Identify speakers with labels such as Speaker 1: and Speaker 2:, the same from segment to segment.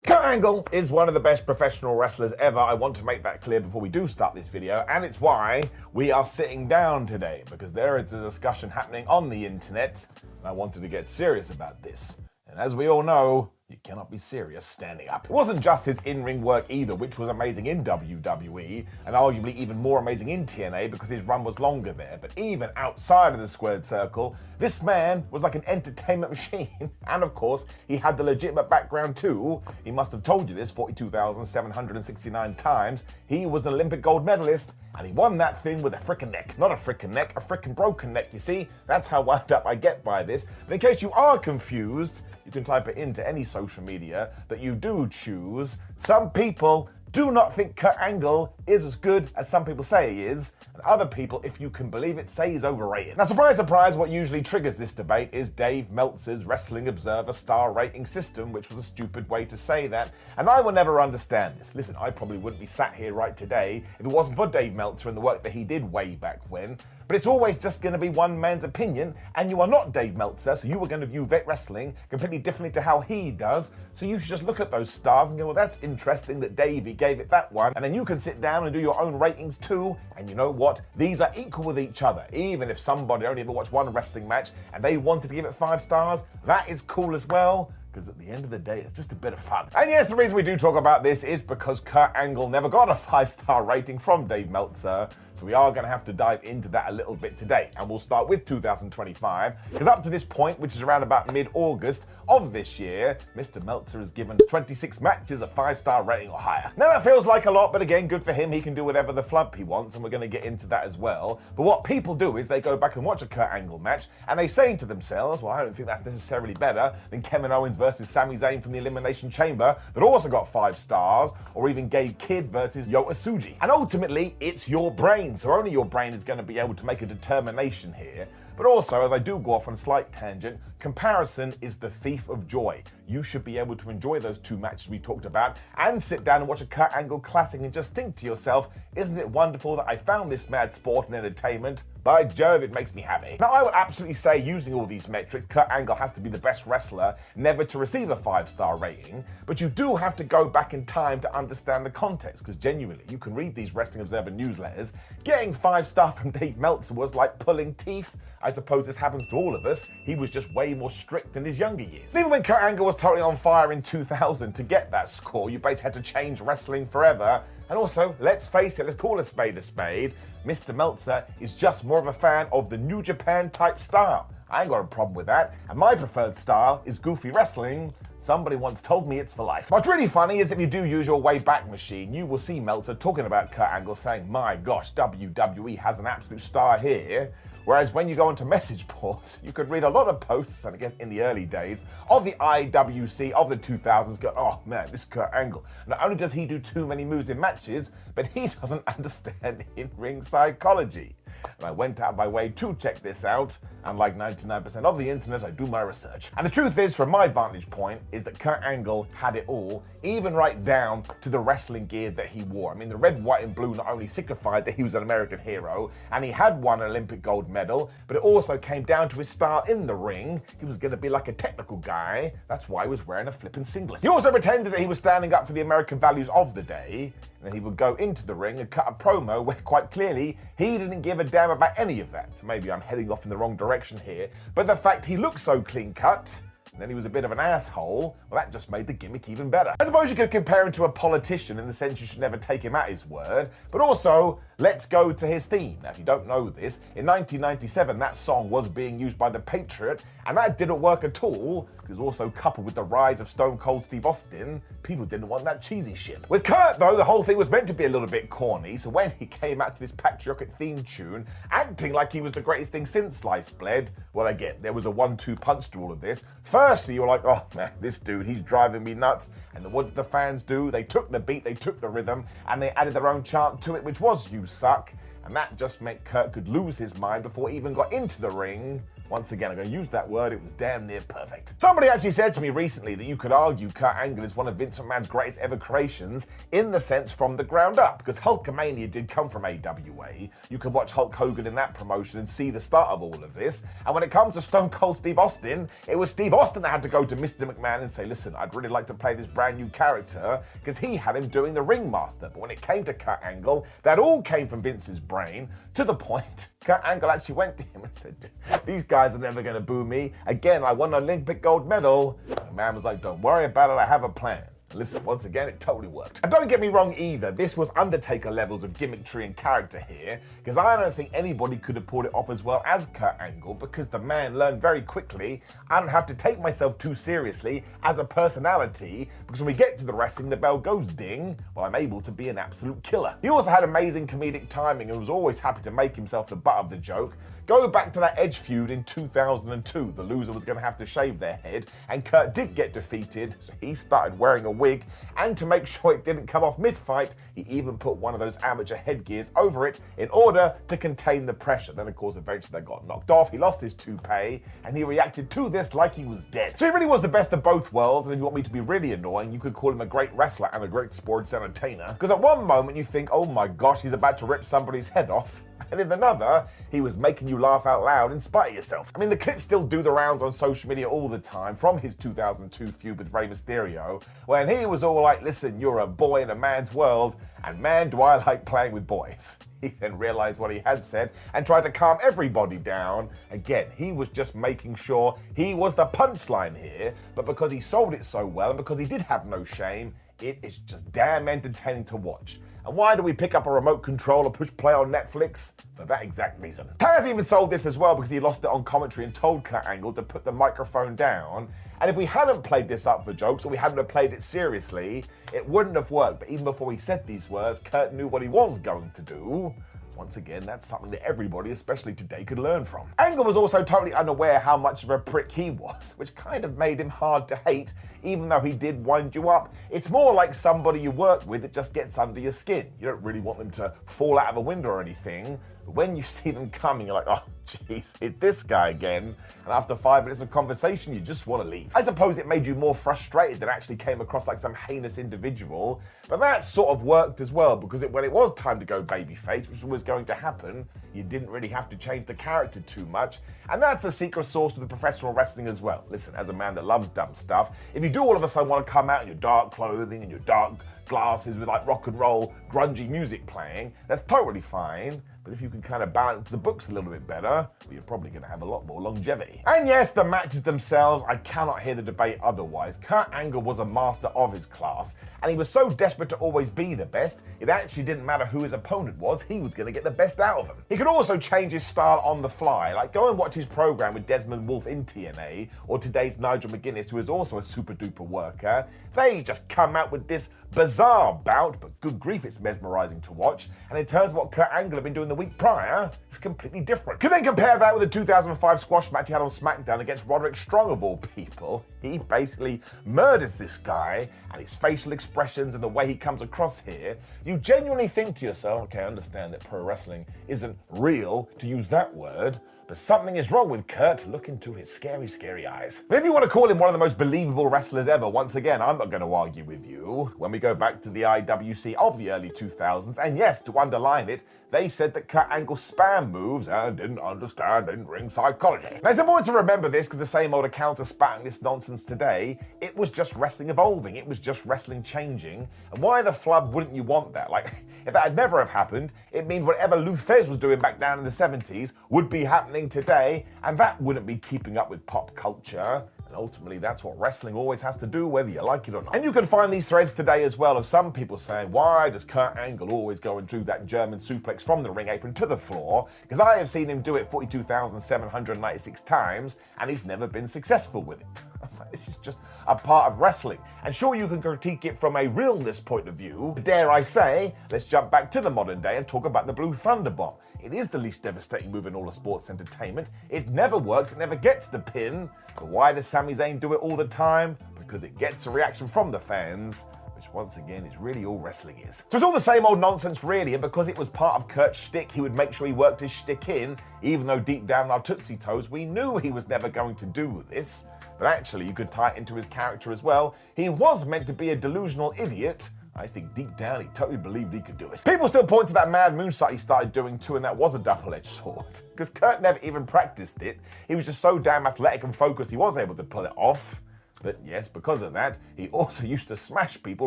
Speaker 1: Kurt Angle is one of the best professional wrestlers ever. I want to make that clear before we do start this video, and it's why we are sitting down today, because there is a discussion happening on the internet, and I wanted to get serious about this. And as we all know, you cannot be serious standing up. It wasn't just his in-ring work either, which was amazing in WWE, and arguably even more amazing in TNA because his run was longer there. But even outside of the squared circle, this man was like an entertainment machine. And of course, he had the legitimate background too. He must have told you this 42,769 times. He was an Olympic gold medalist, and he won that thing with a frickin' neck. Not a frickin' neck, a frickin' broken neck, you see? That's how wound up I get by this. But in case you are confused, you can type it into any social media that you do choose. Some people do not think Kurt Angle is as good as some people say he is, and other people, if you can believe it, say he's overrated. Now, surprise, surprise, what usually triggers this debate is Dave Meltzer's Wrestling Observer star rating system, which was a stupid way to say that, and I will never understand this. Listen, I probably wouldn't be sat here right today if it wasn't for Dave Meltzer and the work that he did way back when. But it's always just going to be one man's opinion, and you are not Dave Meltzer, so you are going to view vet wrestling completely differently to how he does. So you should just look at those stars and go, well, that's interesting that Davey gave it that one. And then you can sit down and do your own ratings too. And you know what? These are equal with each other. Even if somebody only ever watched one wrestling match and they wanted to give it 5 stars, that is cool as well. Because at the end of the day, it's just a bit of fun. And yes, the reason we do talk about this is because Kurt Angle never got a 5-star rating from Dave Meltzer. So we are going to have to dive into that a little bit today. And we'll start with 2025. Because up to this point, which is around about mid-August of this year, Mr. Meltzer has given 26 matches a 5-star rating or higher. Now that feels like a lot, but again, good for him. He can do whatever the flump he wants, and we're going to get into that as well. But what people do is they go back and watch a Kurt Angle match, and they say to themselves, well, I don't think that's necessarily better than Kevin Owens versus Sami Zayn from the Elimination Chamber that also got 5 stars, or even Gabe Kidd versus Yota Tsuji. And ultimately, it's your brain, so only your brain is going to be able to make a determination here. But also, as I do go off on a slight tangent, comparison is the thief of joy. You should be able to enjoy those 2 matches we talked about and sit down and watch a Kurt Angle classic and just think to yourself, isn't it wonderful that I found this mad sport and entertainment? By Jove, it makes me happy. Now, I would absolutely say, using all these metrics, Kurt Angle has to be the best wrestler never to receive a 5-star rating, but you do have to go back in time to understand the context, because genuinely, you can read these Wrestling Observer newsletters. Getting 5-star from Dave Meltzer was like pulling teeth. I suppose this happens to all of us. He was just way more strict than his younger years. Even when Kurt Angle was totally on fire in 2000, to get that score, you basically had to change wrestling forever. And also, let's face it, let's call a spade a spade. Mr. Meltzer is just more of a fan of the New Japan type style. I ain't got a problem with that. And my preferred style is goofy wrestling. Somebody once told me it's for life. What's really funny is if you do use your Wayback Machine, you will see Meltzer talking about Kurt Angle saying, my gosh, WWE has an absolute star here. Whereas when you go onto message boards, you could read a lot of posts, and again in the early days, of the IWC of the 2000s go, oh man, this Kurt Angle. Not only does he do too many moves in matches, but he doesn't understand in-ring psychology. And I went out of my way to check this out, and like 99% of the internet, I do my research. And the truth is, from my vantage point, is that Kurt Angle had it all, even right down to the wrestling gear that he wore. I mean, the red, white, and blue not only signified that he was an American hero, and he had won an Olympic gold medal, but it also came down to his style in the ring. He was going to be like a technical guy. That's why he was wearing a flippin' singlet. He also pretended that he was standing up for the American values of the day, and then he would go into the ring and cut a promo where quite clearly he didn't give a damn about any of that. So maybe I'm heading off in the wrong direction here, but the fact he looked so clean cut, and then he was a bit of an asshole, well, that just made the gimmick even better. I suppose you could compare him to a politician in the sense you should never take him at his word, but also, let's go to his theme. Now, if you don't know this, in 1997, that song was being used by The Patriot, and that didn't work at all, because it was also coupled with the rise of Stone Cold Steve Austin. People didn't want that cheesy shit. With Kurt, though, the whole thing was meant to be a little bit corny, so when he came out to this patriotic theme tune, acting like he was the greatest thing since sliced bread, well, again, there was a 1-2 punch to all of this. Firstly, you were like, oh man, this dude, he's driving me nuts. And then what did the fans do? They took the beat, they took the rhythm, and they added their own chant to it, which was "You Suck." And that just meant Kurt could lose his mind before he even got into the ring. Once again, I'm going to use that word, it was damn near perfect. Somebody actually said to me recently that you could argue Kurt Angle is one of Vince McMahon's greatest ever creations in the sense from the ground up, because Hulkamania did come from AWA. You can watch Hulk Hogan in that promotion and see the start of all of this. And when it comes to Stone Cold Steve Austin, it was Steve Austin that had to go to Mr. McMahon and say, listen, I'd really like to play this brand new character, because he had him doing the Ringmaster. But when it came to Kurt Angle, that all came from Vince's brain, to the point Kurt Angle actually went to him and said, these guys are never going to boo me. Again, I won an Olympic gold medal. The man was like, don't worry about it, I have a plan. Listen, once again, it totally worked. And don't get me wrong either, this was Undertaker levels of gimmickry and character here, because I don't think anybody could have pulled it off as well as Kurt Angle, because the man learned very quickly, I don't have to take myself too seriously as a personality, because when we get to the wrestling, the bell goes ding, well, I'm able to be an absolute killer. He also had amazing comedic timing and was always happy to make himself the butt of the joke. Go back to that Edge feud in 2002. The loser was going to have to shave their head, and Kurt did get defeated, so he started wearing a wig, and to make sure it didn't come off mid-fight, he even put one of those amateur headgears over it in order to contain the pressure. Then, of course, eventually they got knocked off, he lost his toupee, and he reacted to this like he was dead. So he really was the best of both worlds, and if you want me to be really annoying, you could call him a great wrestler and a great sports entertainer, because at one moment you think, oh my gosh, he's about to rip somebody's head off, and in another, he was making you laugh out loud in spite of yourself. I mean, the clips still do the rounds on social media all the time from his 2002 feud with Rey Mysterio, when he was all like, listen, you're a boy in a man's world, and man, do I like playing with boys. He then realized what he had said and tried to calm everybody down. Again, he was just making sure he was the punchline here, but because he sold it so well and because he did have no shame, it is just damn entertaining to watch. And why do we pick up a remote control or push play on Netflix? For that exact reason. Taz even sold this as well because he lost it on commentary and told Kurt Angle to put the microphone down. And if we hadn't played this up for jokes or we hadn't have played it seriously, it wouldn't have worked. But even before he said these words, Kurt knew what he was going to do. Once again, that's something that everybody, especially today, could learn from. Angle was also totally unaware how much of a prick he was, which kind of made him hard to hate, even though he did wind you up. It's more like somebody you work with that just gets under your skin. You don't really want them to fall out of a window or anything, but when you see them coming, you're like, oh, jeez, hit this guy again. And after 5 minutes of conversation, you just want to leave. I suppose it made you more frustrated than actually came across like some heinous individual, but that sort of worked as well, because when it was time to go babyface, which was going to happen, you didn't really have to change the character too much. And that's the secret sauce to the professional wrestling as well. Listen, as a man that loves dumb stuff, if you do all of a sudden want to come out in your dark clothing and your dark glasses with like rock and roll, grungy music playing, that's totally fine. But if you can kind of balance the books a little bit better, well, you're probably going to have a lot more longevity. And yes, the matches themselves, I cannot hear the debate otherwise. Kurt Angle was a master of his class, and he was so desperate to always be the best, it actually didn't matter who his opponent was, he was going to get the best out of him. He could also change his style on the fly, like go and watch his program with Desmond Wolfe in TNA, or today's Nigel McGuinness, who is also a super duper worker. They just come out with this bizarre bout, but good grief, it's mesmerizing to watch. And in terms of what Kurt Angle had been doing the week prior, it's completely different. Could then compare that with the 2005 squash match he had on SmackDown against Roderick Strong of all people. He basically murders this guy, and his facial expressions and the way he comes across here, you genuinely think to yourself, okay, I understand that pro wrestling isn't real, to use that word, but something is wrong with Kurt. Look into his scary, scary eyes. But if you want to call him one of the most believable wrestlers ever, once again, I'm not going to argue with you. When we go back to the IWC of the early 2000s, and yes, to underline it, they said that Kurt Angle spam moves and didn't understand in-ring psychology. Now, it's important to remember this because the same old accounts are spouting this nonsense today. It was just wrestling evolving. It was just wrestling changing. And why the flub wouldn't you want that? Like, if that had never have happened, it means whatever Lou Thesz was doing back down in the 70s would be happening today, and that wouldn't be keeping up with pop culture. And ultimately, that's what wrestling always has to do, whether you like it or not. And you can find these threads today as well of some people saying, why does Kurt Angle always go and do that German suplex from the ring apron to the floor? Because I have seen him do it 42,796 times, and he's never been successful with it. I was like, this is just a part of wrestling. And sure, you can critique it from a realness point of view. But dare I say, let's jump back to the modern day and talk about the Blue Thunder Bomb. It is the least devastating move in all of sports entertainment. It never works, it never gets the pin. But why does Sami Zayn do it all the time? Because it gets a reaction from the fans. which once again is really all wrestling is. So it's all the same old nonsense really, and because it was part of Kurt's shtick, he would make sure he worked his shtick in, even though deep down in our Tootsie Toes we knew he was never going to do this. But actually you could tie it into his character as well. He was meant to be a delusional idiot. I think deep down he totally believed he could do it. People still point to that mad moonsault he started doing too, and that was a double-edged sword. Because Kurt never even practiced it. He was just so damn athletic and focused he was able to pull it off. But yes, because of that, he also used to smash people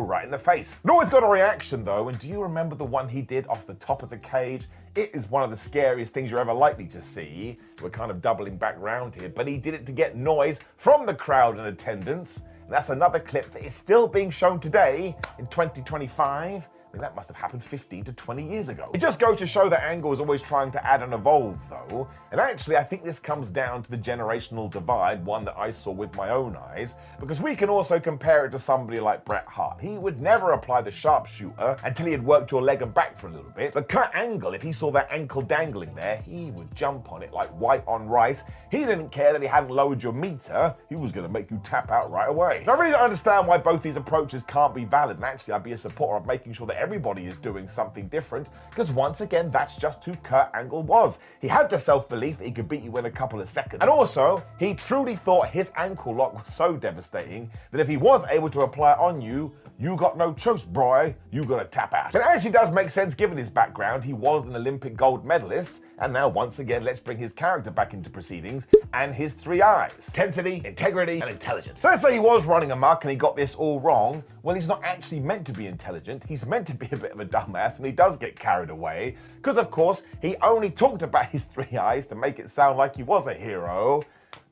Speaker 1: right in the face. It always got a reaction though, and do you remember the one he did off the top of the cage? It is one of the scariest things you're ever likely to see. We're kind of doubling back round here, but he did it to get noise from the crowd in attendance. And that's another clip that is still being shown today in 2025. I mean, that must have happened 15 to 20 years ago. It just goes to show that Angle is always trying to add and evolve, though. And actually, I think this comes down to the generational divide, one that I saw with my own eyes, because we can also compare it to somebody like Bret Hart. He would never apply the sharpshooter until he had worked your leg and back for a little bit. But Kurt Angle, if he saw that ankle dangling there, he would jump on it like white on rice. He didn't care that he hadn't lowered your meter. He was going to make you tap out right away. And I really don't understand why both these approaches can't be valid. And actually, I'd be a supporter of making sure that everybody is doing something different, because once again, that's just who Kurt Angle was. He had the self-belief that he could beat you in a couple of seconds. And also, he truly thought his ankle lock was so devastating that if he was able to apply it on you, you got no choice, boy. You gotta tap out. It actually does make sense given his background. He was an Olympic gold medalist, and now once again, let's bring his character back into proceedings and his three I's: intensity, integrity, and intelligence. So let's say he was running amok and he got this all wrong. Well, he's not actually meant to be intelligent. He's meant to be a bit of a dumbass, and he does get carried away. Because of course, he only talked about his three I's to make it sound like he was a hero.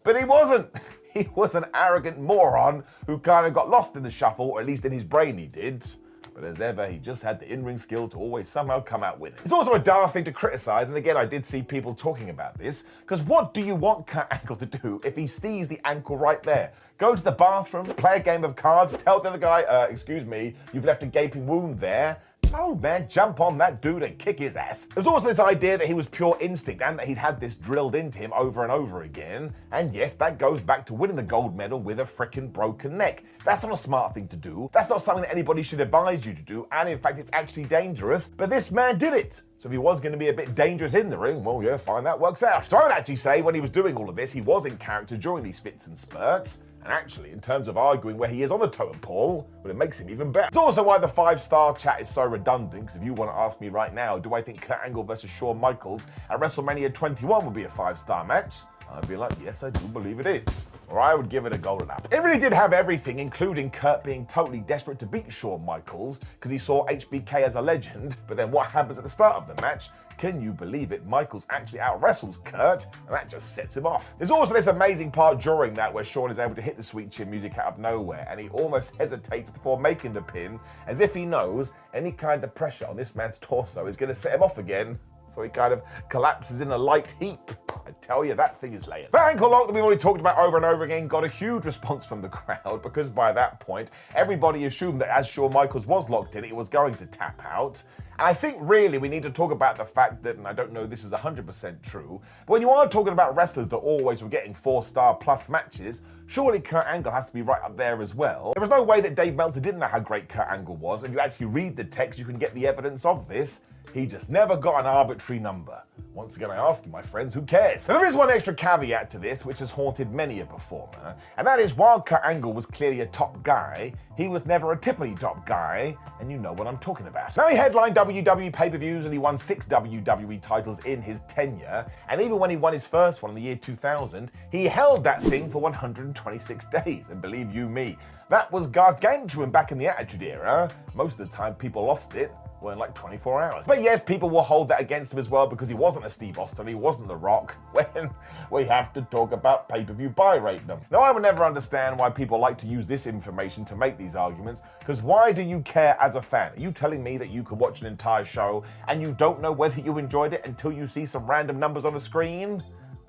Speaker 1: But he wasn't. He was an arrogant moron who kind of got lost in the shuffle, or at least in his brain he did. But as ever, he just had the in-ring skill to always somehow come out winning. It's also a daft thing to criticize, and again, I did see people talking about this, because what do you want Kurt Angle to do if he sees the ankle right there? Go to the bathroom, play a game of cards, tell the other guy, excuse me, you've left a gaping wound there. No, man, jump on that dude and kick his ass. There was also this idea that he was pure instinct and that he'd had this drilled into him over and over again. And yes, that goes back to winning the gold medal with a frickin' broken neck. That's not a smart thing to do. That's not something that anybody should advise you to do. And in fact, it's actually dangerous. But this man did it. So if he was going to be a bit dangerous in the ring, well, yeah, fine, that works out. So I would actually say when he was doing all of this, he was in character during these fits and spurts. And actually, in terms of arguing where he is on the totem pole, well, it makes him even better. It's also why the 5-star chat is so redundant, because if you want to ask me right now, do I think Kurt Angle versus Shawn Michaels at WrestleMania 21 would be a 5-star match? I'd be like, yes, I do believe it is. Or I would give it a golden apple. It really did have everything, including Kurt being totally desperate to beat Shawn Michaels because he saw HBK as a legend. But then what happens at the start of the match? Can you believe it? Michaels actually out-wrestles Kurt, and that just sets him off. There's also this amazing part during that where Shawn is able to hit the sweet chin music out of nowhere, and he almost hesitates before making the pin, as if he knows any kind of pressure on this man's torso is going to set him off again. So he kind of collapses in a light heap. I tell you, that thing is laying. That ankle lock that we've already talked about over and over again got a huge response from the crowd, because by that point, everybody assumed that as Shawn Michaels was locked in, he was going to tap out. And I think really we need to talk about the fact that, and I don't know this is 100% true, but when you are talking about wrestlers that always were getting 4-star plus matches, surely Kurt Angle has to be right up there as well. There was no way that Dave Meltzer didn't know how great Kurt Angle was. If you actually read the text, you can get the evidence of this. He just never got an arbitrary number. Once again, I ask you, my friends, who cares? Now, there is one extra caveat to this, which has haunted many a performer, and that is while Kurt Angle was clearly a top guy, he was never a tippity top guy, and you know what I'm talking about. Now, he headlined WWE pay-per-views and he won 6 WWE titles in his tenure, and even when he won his first one in the year 2000, he held that thing for 126 days, and believe you me, that was gargantuan back in the Attitude Era. Most of the time, people lost it. Well, in like 24 hours. But yes, people will hold that against him as well because he wasn't a Steve Austin, he wasn't The Rock, when we have to talk about pay-per-view buy rate number. Now, I would never understand why people like to use this information to make these arguments, because why do you care as a fan? Are you telling me that you can watch an entire show and you don't know whether you enjoyed it until you see some random numbers on the screen?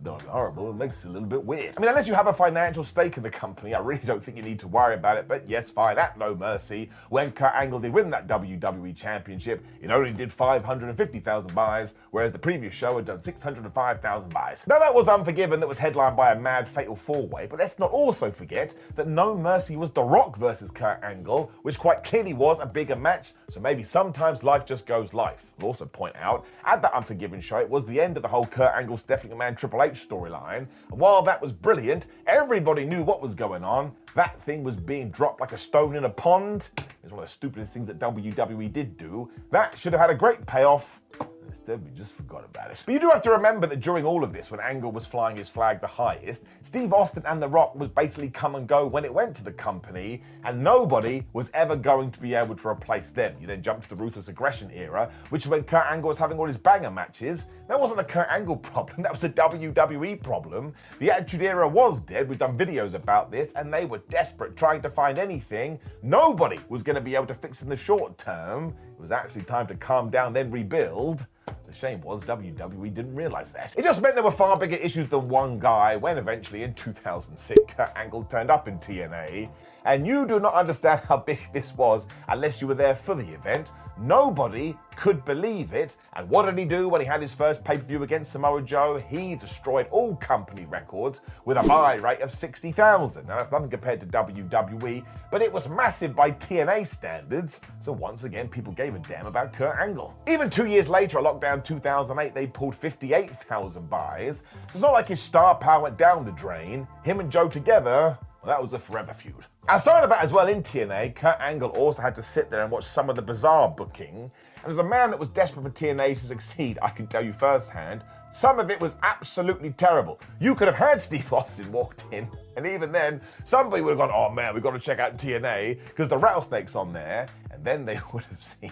Speaker 1: Not horrible, it makes it a little bit weird. I mean, unless you have a financial stake in the company, I really don't think you need to worry about it, but yes, fine, at No Mercy, when Kurt Angle did win that WWE Championship, it only did 550,000 buys, whereas the previous show had done 605,000 buys. Now that was Unforgiven that was headlined by a mad fatal four-way, but let's not also forget that No Mercy was The Rock versus Kurt Angle, which quite clearly was a bigger match, so maybe sometimes life just goes life. I'll also point out, at the Unforgiven show, it was the end of the whole Kurt Angle, Stephanie McMahon, Triple H storyline, and while that was brilliant, everybody knew what was going on. That thing was being dropped like a stone in a pond. It's one of the stupidest things that WWE did do. That should have had a great payoff. Instead, we just forgot about it. But you do have to remember that during all of this, when Angle was flying his flag the highest, Steve Austin and The Rock was basically come and go when it went to the company, and nobody was ever going to be able to replace them. You then jump to the Ruthless Aggression era, which is when Kurt Angle was having all his banger matches. That wasn't a Kurt Angle problem, that was a WWE problem. The Attitude Era was dead, we've done videos about this, and they were desperate trying to find anything. Nobody was going to be able to fix in the short term. It was actually time to calm down, then rebuild. The shame was WWE didn't realize that. It just meant there were far bigger issues than one guy when eventually in 2006 Kurt Angle turned up in TNA. And you do not understand how big this was unless you were there for the event. Nobody could believe it. And what did he do when he had his first pay-per-view against Samoa Joe? He destroyed all company records with a buy rate of 60,000. Now that's nothing compared to WWE, but it was massive by TNA standards. So once again, people gave a damn about Kurt Angle. Even 2 years later, at Lockdown 2008, they pulled 58,000 buys. So it's not like his star power went down the drain. Him and Joe together, well, that was a forever feud. Outside of that as well, in TNA, Kurt Angle also had to sit there and watch some of the bizarre booking. And as a man that was desperate for TNA to succeed, I can tell you firsthand, some of it was absolutely terrible. You could have had Steve Austin walked in, and even then, somebody would have gone, oh man, we've got to check out TNA, because the Rattlesnake's on there, and then they would have seen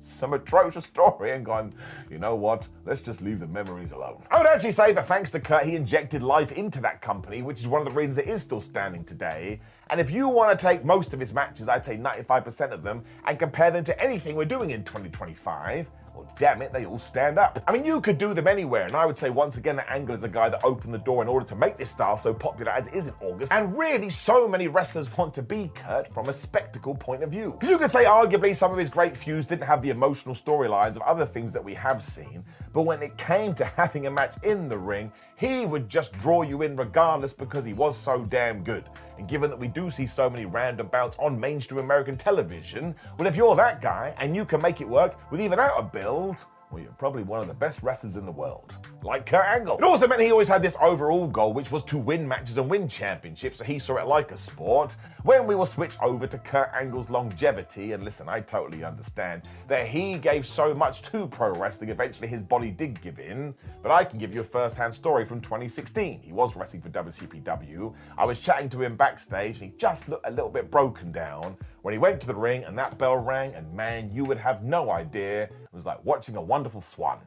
Speaker 1: some atrocious story and gone, you know what, let's just leave the memories alone. I would actually say that thanks to Kurt, he injected life into that company, which is one of the reasons it is still standing today. And if you want to take most of his matches, I'd say 95% of them, and compare them to anything we're doing in 2025, well, damn it, they all stand up. I mean, you could do them anywhere, and I would say once again that Angle is a guy that opened the door in order to make this style so popular as it is in August. And really, so many wrestlers want to be Kurt from a spectacle point of view. Because you could say arguably some of his great feuds didn't have the emotional storylines of other things that we have seen, but when it came to having a match in the ring, he would just draw you in regardless because he was so damn good. And given that we do see so many random bouts on mainstream American television, well, if you're that guy and you can make it work with even out a build, well, you're probably one of the best wrestlers in the world. Like Kurt Angle. It also meant he always had this overall goal, which was to win matches and win championships, so he saw it like a sport. When we will switch over to Kurt Angle's longevity, and listen, I totally understand that he gave so much to pro wrestling, eventually his body did give in, but I can give you a first-hand story from 2016. He was wrestling for WCPW. I was chatting to him backstage, and he just looked a little bit broken down when he went to the ring and that bell rang, and man, you would have no idea. It was like watching a wonderful swan.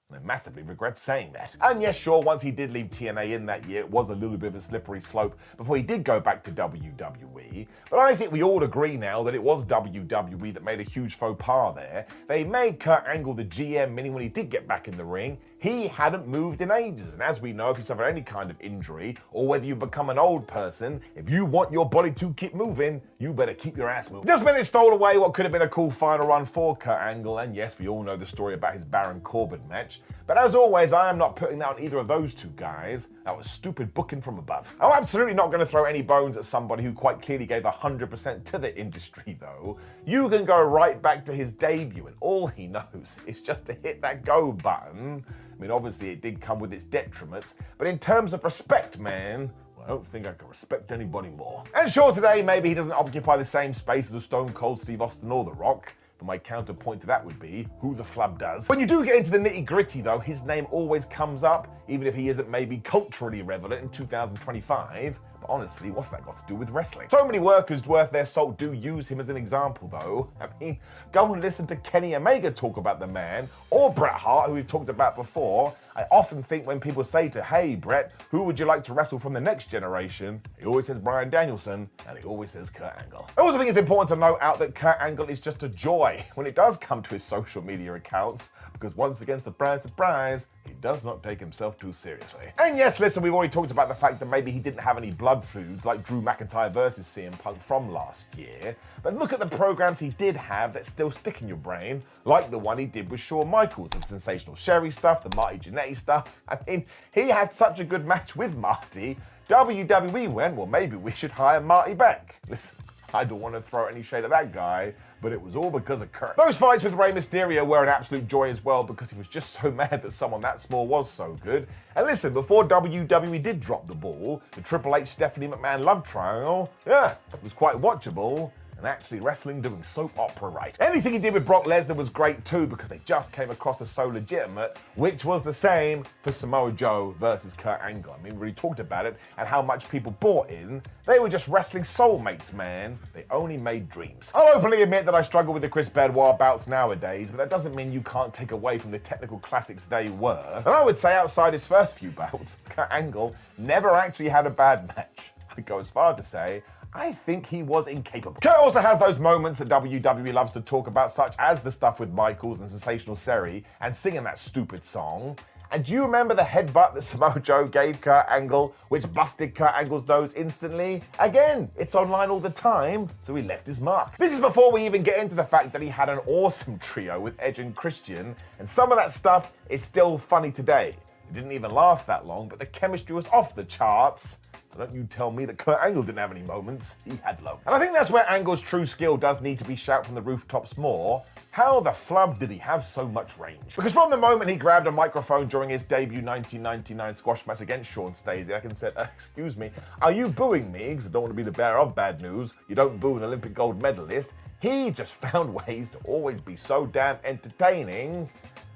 Speaker 1: And I massively regret saying that. And yes, sure, once he did leave TNA in that year, it was a little bit of a slippery slope before he did go back to WWE. But I think we all agree now that it was WWE that made a huge faux pas there. They made Kurt Angle the GM, meaning when he did get back in the ring, he hadn't moved in ages. And as we know, if you suffer any kind of injury, or whether you become an old person, if you want your body to keep moving, you better keep your ass moving. Just when it stole away what could have been a cool final run for Kurt Angle, and yes, we all know the story about his Baron Corbin match. But as always, I am not putting that on either of those two guys. That was stupid booking from above. I'm absolutely not going to throw any bones at somebody who quite clearly gave 100% to the industry, though. You can go right back to his debut, and all he knows is just to hit that go button. I mean, obviously it did come with its detriments, but in terms of respect, man, well, I don't think I can respect anybody more. And sure, today maybe he doesn't occupy the same space as a Stone Cold Steve Austin or The Rock, but my counterpoint to that would be, who the flub does? When you do get into the nitty-gritty though, his name always comes up, even if he isn't maybe culturally relevant in 2025. But honestly, what's that got to do with wrestling? So many workers worth their salt do use him as an example though. I mean, go and listen to Kenny Omega talk about the man, or Bret Hart, who we've talked about before. I often think when people say to, hey Bret, who would you like to wrestle from the next generation? He always says Bryan Danielson, and he always says Kurt Angle. I also think it's important to note out that Kurt Angle is just a joy when it does come to his social media accounts, because once again, surprise, surprise, he does not take himself too seriously. And yes, listen, we've already talked about the fact that maybe he didn't have any blood feuds like Drew McIntyre versus CM Punk from last year. But look at the programs he did have that still stick in your brain, like the one he did with Shawn Michaels, the Sensational Sherry stuff, the Marty Jannetty stuff. I mean, he had such a good match with Marty. WWE went, well, maybe we should hire Marty back. Listen, I don't want to throw any shade at that guy, but it was all because of Kurt. Those fights with Rey Mysterio were an absolute joy as well because he was just so mad that someone that small was so good. And listen, before WWE did drop the ball, the Triple H Stephanie McMahon love triangle, it was quite watchable. And actually wrestling doing soap opera right. Anything he did with Brock Lesnar was great too because they just came across as so legitimate, which was the same for Samoa Joe versus Kurt Angle. I mean, we really talked about it and how much people bought in. They were just wrestling soulmates, man. They only made dreams. I'll openly admit that I struggle with the Chris Benoit bouts nowadays, but that doesn't mean you can't take away from the technical classics they were. And I would say outside his first few bouts, Kurt Angle never actually had a bad match. I'd go as far to say, I think he was incapable. Kurt also has those moments that WWE loves to talk about, such as the stuff with Michaels and Sensational Sherry and singing that stupid song. And do you remember the headbutt that Samoa Joe gave Kurt Angle, which busted Kurt Angle's nose instantly? Again, it's online all the time, so he left his mark. This is before we even get into the fact that he had an awesome trio with Edge and Christian, and some of that stuff is still funny today. It didn't even last that long, but the chemistry was off the charts. So don't you tell me that Kurt Angle didn't have any moments. He had loads. And I think that's where Angle's true skill does need to be shouted from the rooftops more. How the flub did he have so much range? Because from the moment he grabbed a microphone during his debut 1999 squash match against Shawn Stasiak and said, excuse me, are you booing me? Because I don't want to be the bearer of bad news. You don't boo an Olympic gold medalist. He just found ways to always be so damn entertaining.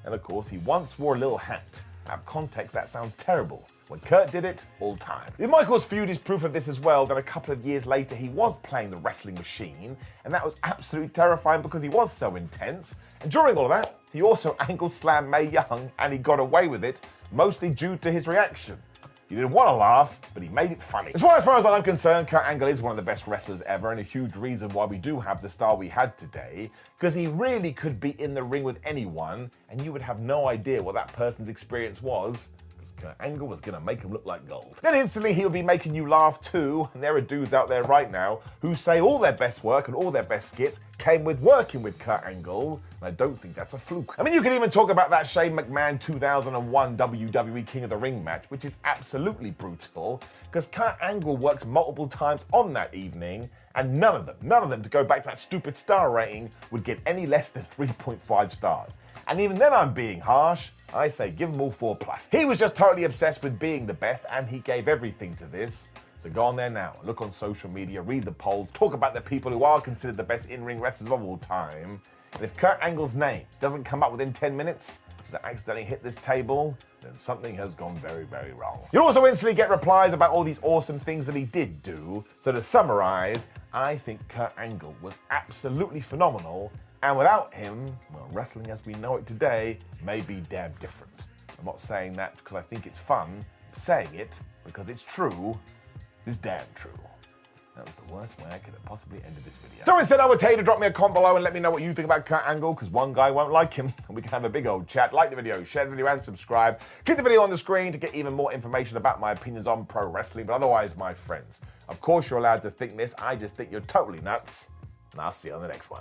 Speaker 1: And of course, he once wore a little hat. Out of context, that sounds terrible. When Kurt did it, all time. If Michaels' feud is proof of this as well, that a couple of years later he was playing the wrestling machine, and that was absolutely terrifying because he was so intense. And during all of that, he also angled slammed Mae Young, and he got away with it, mostly due to his reaction. He didn't want to laugh, but he made it funny. As far as I'm concerned, Kurt Angle is one of the best wrestlers ever and a huge reason why we do have the star we had today, because he really could be in the ring with anyone, and you would have no idea what that person's experience was. Kurt Angle was going to make him look like gold. Then instantly he'll be making you laugh too, and there are dudes out there right now who say all their best work and all their best skits came with working with Kurt Angle, and I don't think that's a fluke. I mean, you can even talk about that Shane McMahon 2001 WWE King of the Ring match, which is absolutely brutal, because Kurt Angle works multiple times on that evening, and none of them, to go back to that stupid star rating, would get any less than 3.5 stars. And even then I'm being harsh. I say give them all 4+. He was just totally obsessed with being the best, and he gave everything to this. So go on there now, look on social media, read the polls, talk about the people who are considered the best in-ring wrestlers of all time. And if Kurt Angle's name doesn't come up within 10 minutes, because I accidentally hit this table, then something has gone very, very wrong. You'll also instantly get replies about all these awesome things that he did do. So to summarize, I think Kurt Angle was absolutely phenomenal, and without him, well, wrestling as we know it today may be damn different. I'm not saying that because I think it's fun. I'm saying it because it's true. It's damn true. That was the worst way I could have possibly ended this video. So instead, I would tell you to drop me a comment below and let me know what you think about Kurt Angle, because one guy won't like him, and we can have a big old chat. Like the video, share the video, and subscribe. Click the video on the screen to get even more information about my opinions on pro wrestling. But otherwise, my friends, of course you're allowed to think this. I just think you're totally nuts, and I'll see you on the next one.